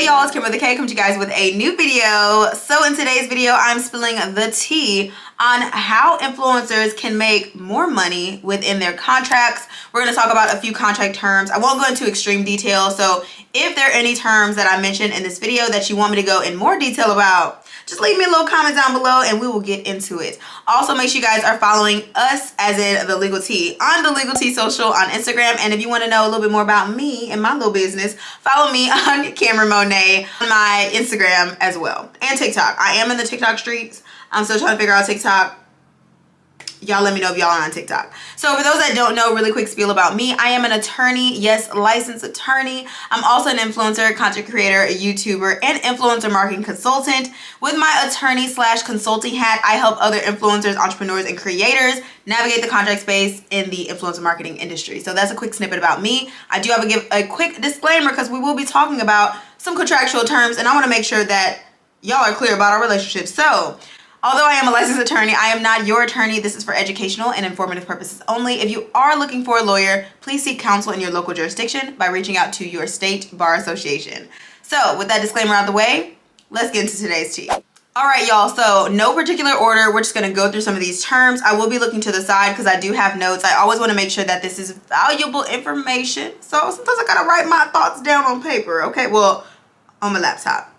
Hey y'all, it's Kim with the K, coming to you guys with a new video. So in today's video, I'm spilling the tea on how influencers can make more money within their contracts. We're going to talk about a few contract terms. I won't go into extreme detail, so if there are any terms that I mentioned in this video that you want me to go in more detail about, just leave me a little comment down below and we will get into it. Also, make sure you guys are following us, as in The Legal Tea, on The Legal Tea Social on Instagram. And if you want to know a little bit more about me and my little business, follow me on Cameron Monet on my Instagram as well. And TikTok. I am in the TikTok streets. I'm still trying to figure out TikTok. Y'all let me know if y'all are on TikTok. So for those that don't know, really quick spiel about me. I am an attorney, yes, licensed attorney. I'm also an influencer, content creator, a YouTuber, and influencer marketing consultant. With my attorney / consulting hat, I help other influencers, entrepreneurs, and creators navigate the contract space in the influencer marketing industry. So that's a quick snippet about me. I do have to give a quick disclaimer because we will be talking about some contractual terms and I want to make sure that y'all are clear about our relationship. So although I am a licensed attorney, I am not your attorney. This is for educational and informative purposes only. If you are looking for a lawyer, please seek counsel in your local jurisdiction by reaching out to your state bar association. So with that disclaimer out of the way, let's get into today's tea. All right, y'all, so no particular order. We're just gonna go through some of these terms. I will be looking to the side because I do have notes. I always wanna make sure that this is valuable information. So sometimes I gotta write my thoughts down on paper, okay? Well, on my laptop.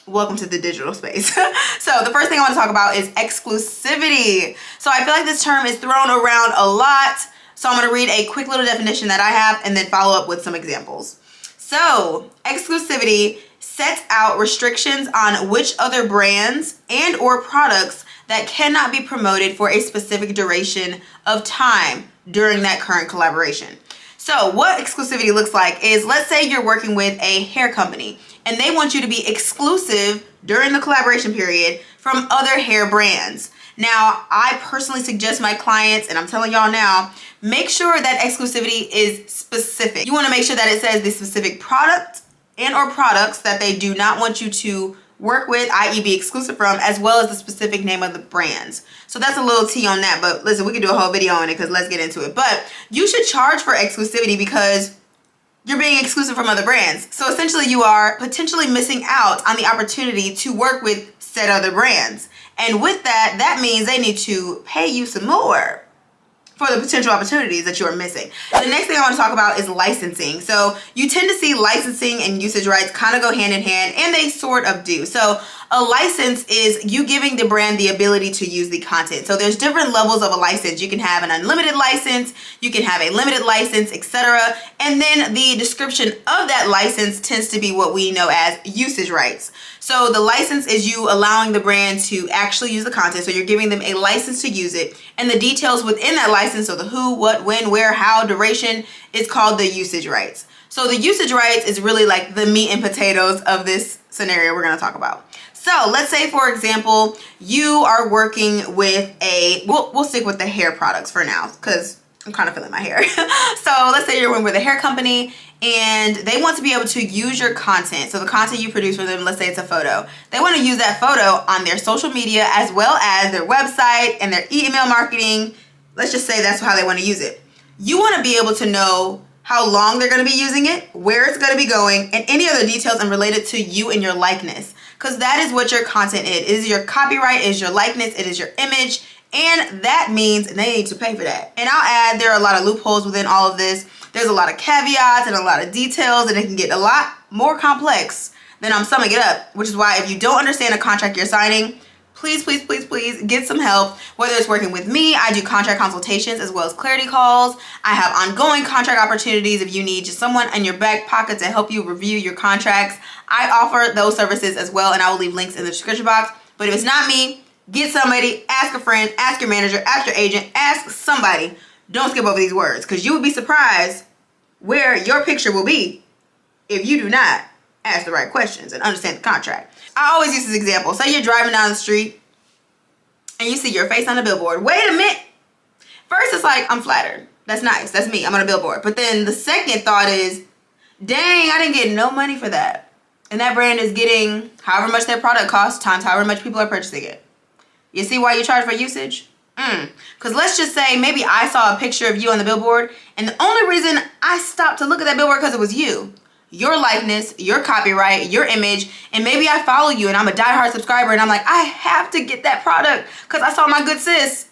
Welcome to the digital space. So the first thing I want to talk about is exclusivity. So I feel like this term is thrown around a lot. So I'm going to read a quick little definition that I have and then follow up with some examples. So exclusivity sets out restrictions on which other brands and or products that cannot be promoted for a specific duration of time during that current collaboration. So what exclusivity looks like is, let's say you're working with a hair company and they want you to be exclusive during the collaboration period from other hair brands. Now, I personally suggest my clients, and I'm telling y'all now, make sure that exclusivity is specific. You want to make sure that it says the specific product and or products that they do not want you to work with, i.e. be exclusive from, as well as the specific name of the brands. So that's a little tea on that, but listen, we could do a whole video on it because let's get into it. But you should charge for exclusivity because you're being exclusive from other brands. So essentially you are potentially missing out on the opportunity to work with said other brands. And with that, that means they need to pay you some more for the potential opportunities that you are missing. The next thing I want to talk about is licensing. So you tend to see licensing and usage rights kind of go hand in hand, and they sort of do. So a license is you giving the brand the ability to use the content. So there's different levels of a license. You can have an unlimited license, you can have a limited license, etc. And then the description of that license tends to be what we know as usage rights. So the license is you allowing the brand to actually use the content. So you're giving them a license to use it. And the details within that license, so the who, what, when, where, how, duration, is called the usage rights. So the usage rights is really like the meat and potatoes of this scenario we're going to talk about. So let's say, for example, you are working with we'll stick with the hair products for now because I'm kind of feeling my hair. So let's say you're working with a hair company and they want to be able to use your content. So the content you produce for them, let's say it's a photo. They want to use that photo on their social media as well as their website and their email marketing. Let's just say that's how they want to use it. You want to be able to know how long they're going to be using it, where it's going to be going, and any other details and related to you and your likeness. Because that is what your content is. It is your copyright, it is your likeness, it is your image, and that means they need to pay for that. And I'll add, there are a lot of loopholes within all of this. There's a lot of caveats and a lot of details, and it can get a lot more complex than I'm summing it up, which is why if you don't understand a contract you're signing, please, please, please, please get some help. Whether it's working with me, I do contract consultations as well as clarity calls. I have ongoing contract opportunities if you need just someone in your back pocket to help you review your contracts. I offer those services as well, and I will leave links in the description box. But if it's not me, get somebody, ask a friend, ask your manager, ask your agent, ask somebody. Don't skip over these words because you would be surprised where your picture will be if you do not ask the right questions and understand the contract. I always use this example. Say you're driving down the street and you see your face on a billboard. Wait a minute. First it's like, I'm flattered. That's nice. That's me. I'm on a billboard. But then the second thought is, dang, I didn't get no money for that. And that brand is getting however much their product costs times however much people are purchasing it. You see why you charge for usage? Because let's just say maybe I saw a picture of you on the billboard and the only reason I stopped to look at that billboard because it was you. your likeness, your copyright, your image, and maybe I follow you and I'm a diehard subscriber and I'm like, I have to get that product because I saw my good sis.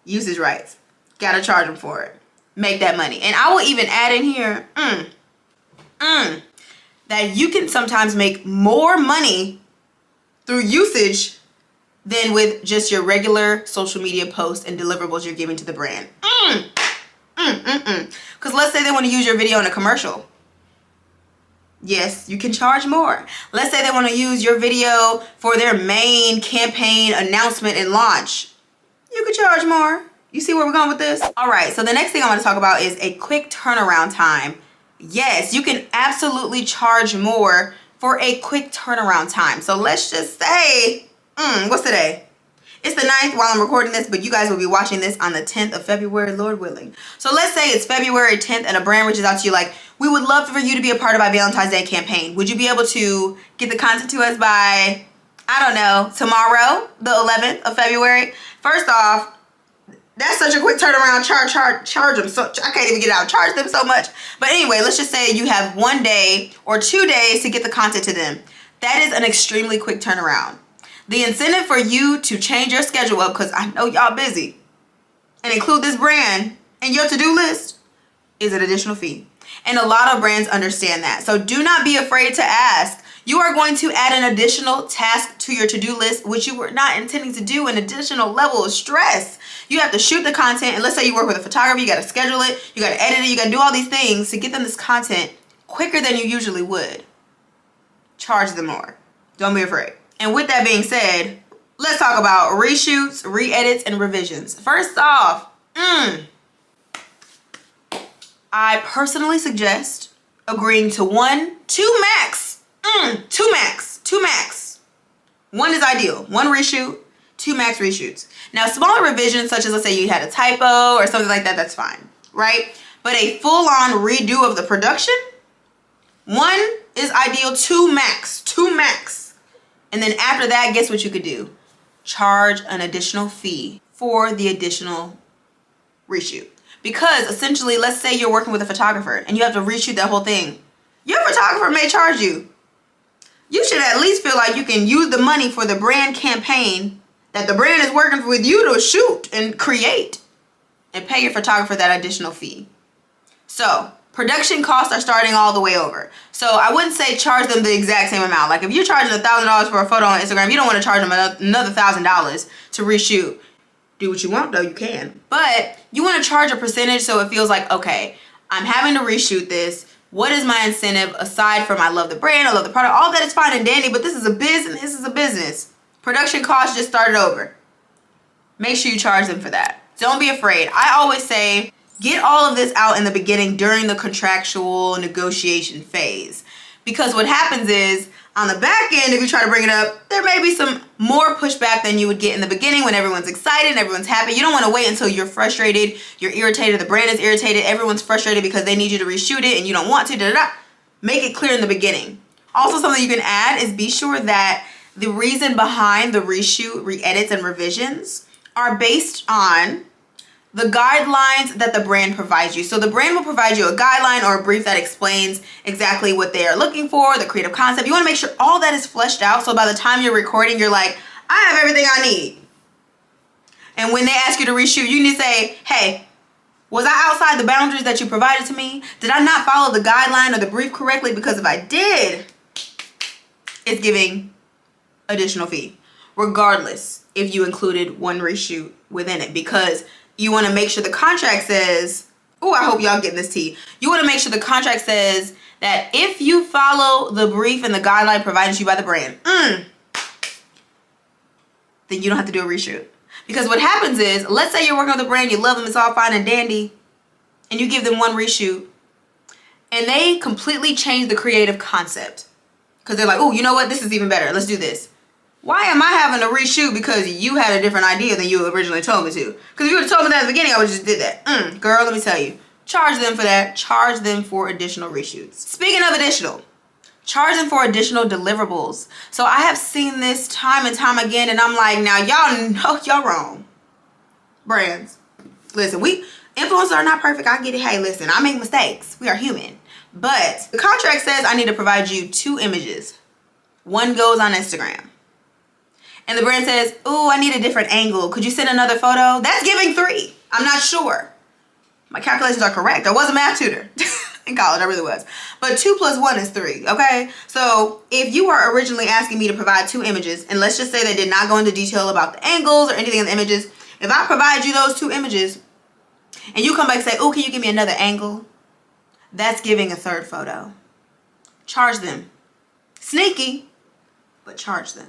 Usage rights. Gotta charge them for it. Make that money. And I will even add in here, that you can sometimes make more money through usage than with just your regular social media posts and deliverables you're giving to the brand. Because let's say they want to use your video in a commercial. Yes, you can charge more. Let's say they want to use your video for their main campaign announcement and launch. You could charge more. You see where we're going with this? All right, so the next thing I want to talk about is a quick turnaround time. Yes, you can absolutely charge more for a quick turnaround time. So let's just say, what's today? It's the 9th while I'm recording this, but you guys will be watching this on the 10th of February, Lord willing. So let's say it's February 10th and a brand reaches out to you like, we would love for you to be a part of our Valentine's Day campaign. Would you be able to get the content to us by, I don't know, tomorrow, the 11th of February? First off, that's such a quick turnaround. Charge them. So I can't even get out. Charge them so much. But anyway, let's just say you have 1 day or 2 days to get the content to them. That is an extremely quick turnaround. The incentive for you to change your schedule up, because I know y'all busy, and include this brand in your to-do list is an additional fee. And a lot of brands understand that. So do not be afraid to ask. You are going to add an additional task to your to-do list, which you were not intending to do, an additional level of stress. You have to shoot the content, and let's say you work with a photographer, you got to schedule it, you got to edit it, you got to do all these things to get them this content quicker than you usually would. Charge them more. Don't be afraid. And with that being said, let's talk about reshoots, re-edits, and revisions. First off, I personally suggest agreeing to 1, 2 max. 2 max. 1 is ideal. 1 reshoot, 2 max reshoots. Now, smaller revisions, such as let's say you had a typo or something like that, that's fine, right? But a full-on redo of the production, 1 is ideal, 2 max. 2 max. And then after that, guess what you could do? Charge an additional fee for the additional reshoot. Because essentially, let's say you're working with a photographer and you have to reshoot that whole thing. Your photographer may charge you. You should at least feel like you can use the money for the brand campaign that the brand is working with you to shoot and create, and pay your photographer that additional fee. So production costs are starting all the way over. So I wouldn't say charge them the exact same amount. Like if you're charging $1,000 for a photo on Instagram, you don't want to charge them another $1,000 to reshoot. Do what you want though, you can. But you want to charge a percentage so it feels like, okay, I'm having to reshoot this. What is my incentive aside from I love the brand, I love the product, all that is fine and dandy, but this is a business. This is a business. Production costs just started over. Make sure you charge them for that. Don't be afraid. I always say, get all of this out in the beginning during the contractual negotiation phase. Because what happens is, on the back end, if you try to bring it up, there may be some more pushback than you would get in the beginning when everyone's excited and everyone's happy. You don't want to wait until you're frustrated, you're irritated, the brand is irritated, everyone's frustrated because they need you to reshoot it and you don't want to. Make it clear in the beginning. Also, something you can add is be sure that the reason behind the reshoot, re-edits, and revisions are based on the guidelines that the brand provides you. So the brand will provide you a guideline or a brief that explains exactly what they are looking for, the creative concept. You want to make sure all that is fleshed out so by the time you're recording, you're like, I have everything I need. And when they ask you to reshoot, you need to say, hey, was I outside the boundaries that you provided to me? Did I not follow the guideline or the brief correctly? Because if I did, it's giving additional fee, regardless if you included 1 reshoot within it, because you want to make sure the contract says, oh, I hope y'all getting this tea. You want to make sure the contract says that if you follow the brief and the guideline provided to you by the brand, then you don't have to do a reshoot. Because what happens is, let's say you're working with a brand, you love them, it's all fine and dandy, and you give them 1 reshoot, and they completely change the creative concept. Because they're like, oh, you know what? This is even better. Let's do this. Why am I having to reshoot because you had a different idea than you originally told me to? Because if you would have told me that at the beginning, I would have just did that. Girl, let me tell you. Charge them for that. Charge them for additional reshoots. Speaking of additional, charge them for additional deliverables. So I have seen this time and time again, and I'm like, now y'all know y'all wrong. Brands. Listen, influencers are not perfect. I get it. Hey, listen, I make mistakes. We are human. But the contract says I need to provide you 2 images. One goes on Instagram. And the brand says, ooh, I need a different angle. Could you send another photo? That's giving 3. I'm not sure. My calculations are correct. I was a math tutor in college. I really was. But 2 plus 1 is 3, okay? So if you are originally asking me to provide 2 images, and let's just say they did not go into detail about the angles or anything in the images, if I provide you those 2 images, and you come back and say, oh, can you give me another angle? That's giving a 3rd photo. Charge them. Sneaky, but charge them.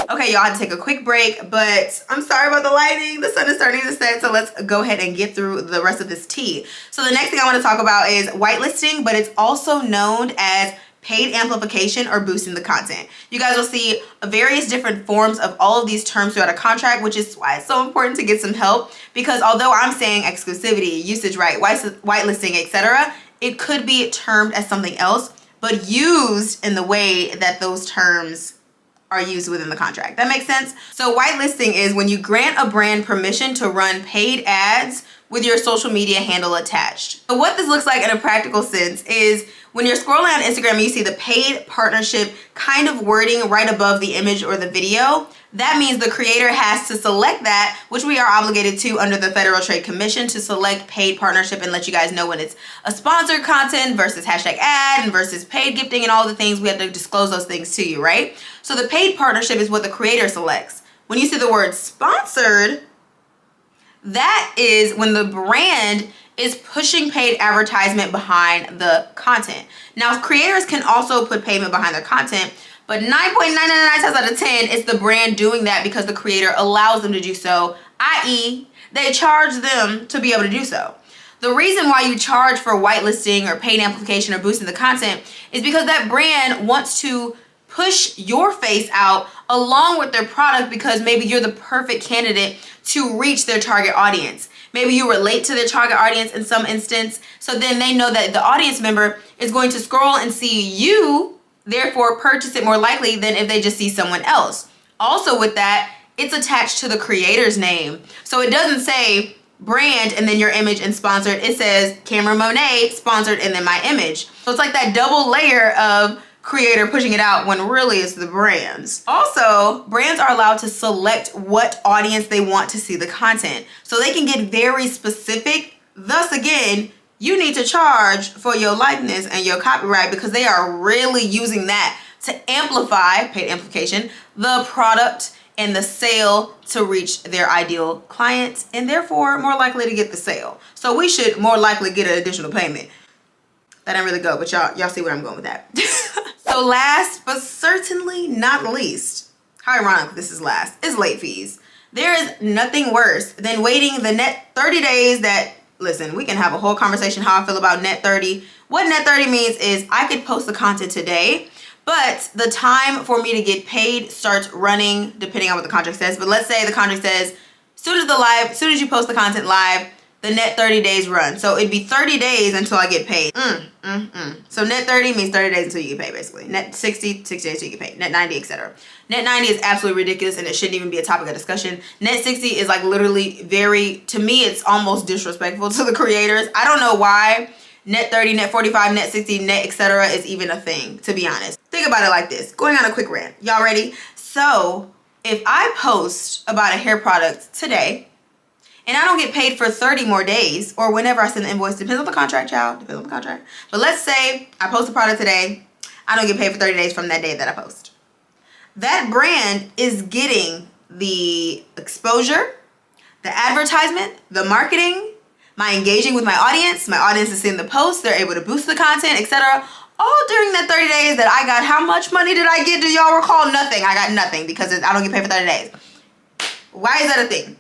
Okay, y'all, I had to take a quick break, but I'm sorry about the lighting. The sun is starting to set, so let's go ahead and get through the rest of this tea. So the next thing I want to talk about is whitelisting, but it's also known as paid amplification or boosting the content. You guys will see various different forms of all of these terms throughout a contract, which is why it's so important to get some help, because although I'm saying exclusivity, usage right, whitelisting, etc., it could be termed as something else, but used in the way that those terms are used within the contract. That makes sense? So whitelisting is when you grant a brand permission to run paid ads with your social media handle attached. So what this looks like in a practical sense is when you're scrolling on Instagram and you see the paid partnership kind of wording right above the image or the video, that means the creator has to select that, which we are obligated to under the Federal Trade Commission, to select paid partnership and let you guys know when it's a sponsored content versus hashtag ad and versus paid gifting and all the things. We have to disclose those things to you, right? So the paid partnership is what the creator selects. When you see the word sponsored, that is when the brand is pushing paid advertisement behind the content. Now, creators can also put payment behind their content, but 9.999 times out of 10, it's the brand doing that because the creator allows them to do so, i.e., they charge them to be able to do so. The reason why you charge for whitelisting or paid amplification or boosting the content is because that brand wants to push your face out along with their product because maybe you're the perfect candidate to reach their target audience. Maybe you relate to their target audience in some instance, so then they know that the audience member is going to scroll and see you, therefore purchase it more likely than if they just see someone else. Also with that, it's attached to the creator's name. So it doesn't say brand and then your image and sponsored. It says Cameron Monet sponsored and then my image. So it's like that double layer of creator pushing it out when really it's the brands. Also, brands are allowed to select what audience they want to see the content. So they can get very specific. Thus, again, you need to charge for your likeness and your copyright because they are really using that to amplify, paid amplification, the product and the sale to reach their ideal clients and therefore more likely to get the sale. So we should more likely get an additional payment. That didn't really go, but y'all see where I'm going with that. So last but certainly not least, how ironic this is last, is late fees. There is nothing worse than waiting the net 30 days that, listen, we can have a whole conversation how I feel about net 30. What net 30 means is I could post the content today, but the time for me to get paid starts running depending on what the contract says. But let's say the contract says, soon as you post the content live, the net 30 days run. So it'd be 30 days until I get paid. So net 30 means 30 days until you get paid, basically. Net 60 days until you get paid. Net 90, etc. Net 90 is absolutely ridiculous and it shouldn't even be a topic of discussion. Net 60 is like literally to me, it's almost disrespectful to the creators. I don't know why net 30, net 45, net 60, net etc. is even a thing, to be honest. Think about it like this. Going on a quick rant. Y'all ready? So if I post about a hair product today, and I don't get paid for 30 more days or whenever I send the invoice, depends on the contract, child, depends on the contract. But let's say I post a product today, I don't get paid for 30 days from that day that I post. That brand is getting the exposure, the advertisement, the marketing, my engaging with my audience is seeing the post, they're able to boost the content, etc. All during that 30 days that I got. How much money did I get? Do y'all recall? Nothing. I got nothing because I don't get paid for 30 days. Why is that a thing?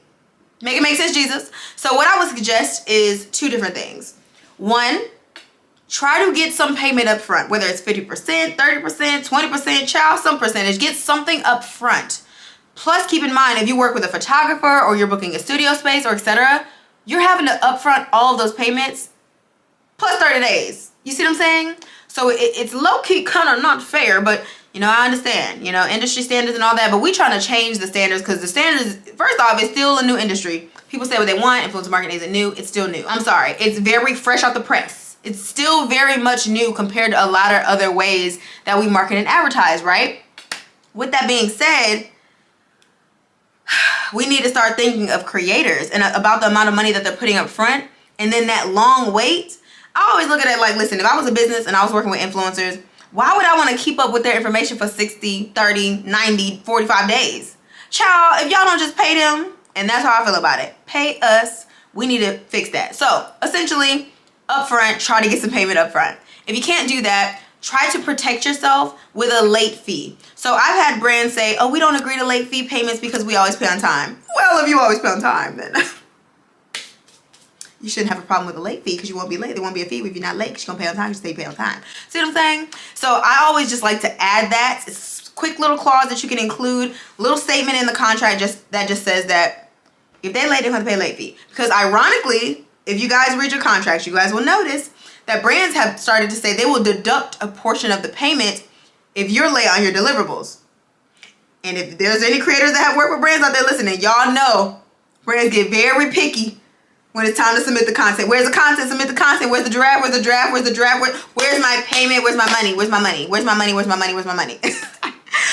Make it make sense, Jesus. So what I would suggest is 2 different things. 1, try to get some payment up front, whether it's 50%, 30%, 20%, child, some percentage. Get something up front. Plus, keep in mind, if you work with a photographer or you're booking a studio space or etc., you're having to upfront all of those payments plus 30 days. You see what I'm saying? So it's low-key kind of not fair, but I understand, industry standards and all that, but we trying to change the standards because the standards, first off, it's still a new industry. People say what they want. Influencer marketing isn't new. It's still new. I'm sorry. It's very fresh out the press. It's still very much new compared to a lot of other ways that we market and advertise, right? With that being said, we need to start thinking of creators and about the amount of money that they're putting up front, and then that long wait. I always look at it like, listen, if I was a business and I was working with influencers, why would I want to keep up with their information for 60, 30, 90, 45 days? Child, if y'all don't just pay them, and that's how I feel about it. Pay us. We need to fix that. So essentially, upfront, try to get some payment upfront. If you can't do that, try to protect yourself with a late fee. So I've had brands say, oh, we don't agree to late fee payments because we always pay on time. Well, if you always pay on time, then you shouldn't have a problem with a late fee because you won't be late. There won't be a fee if you're not late because you're going to pay on time. You stay pay on time. See what I'm saying? So I always just like to add that. It's a quick little clause that you can include, little statement in the contract that just says that if they're late, they're going to pay a late fee. Because ironically, if you guys read your contracts, you guys will notice that brands have started to say they will deduct a portion of the payment if you're late on your deliverables. And if there's any creators that have worked with brands out there listening, y'all know brands get very picky when it's time to submit the content. Where's the content? Submit the content. Where's the draft? Where's the draft? Where's the draft? Where's my payment? Where's my money? Where's my money? Where's my money? Where's my money? Where's my money?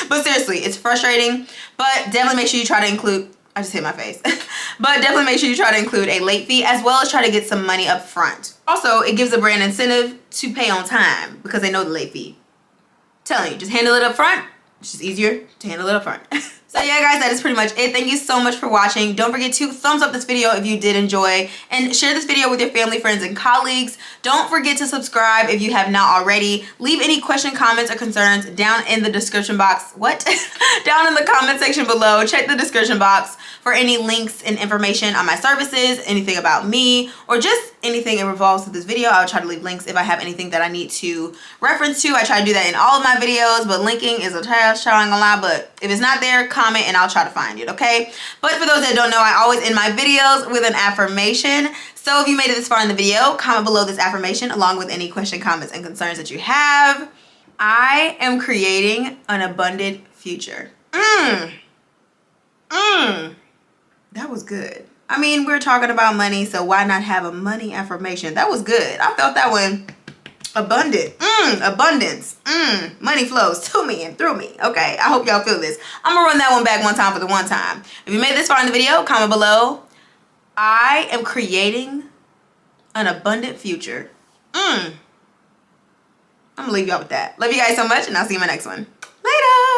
But seriously, it's frustrating. But definitely make sure you try to include, I just hit my face. But definitely make sure you try to include a late fee as well as try to get some money up front. Also, it gives a brand incentive to pay on time because they know the late fee. Telling you, just handle it up front. It's just easier to handle it up front. So yeah, guys, that is pretty much it. Thank you so much for watching. Don't forget to thumbs up this video if you did enjoy, and share this video with your family, friends, and colleagues. Don't forget to subscribe if you have not already. Leave any question, comments, or concerns down in the description box. Down in the comment section below. Check the description box for any links and information on my services, anything about me, or just anything that revolves to this video. I'll try to leave links if I have anything that I need to reference to. I try to do that in all of my videos, but linking is a trash, I ain't gonna lie. But if it's not there, comment and I'll try to find it, okay? But for those that don't know, I always end my videos with an affirmation. So if you made it this far in the video, comment below this affirmation along with any question, comments, and concerns that you have. I am creating an abundant future. That was good. I mean, we're talking about money, so why not have a money affirmation? That was good. I felt that one. Abundant. Abundance. Money flows to me and through me. Okay, I hope y'all feel this. I'm gonna run that one back one time for the one time. If you made this far in the video, comment below. I am creating an abundant future. I'm gonna leave y'all with that. Love you guys so much, and I'll see you in my next one. Later.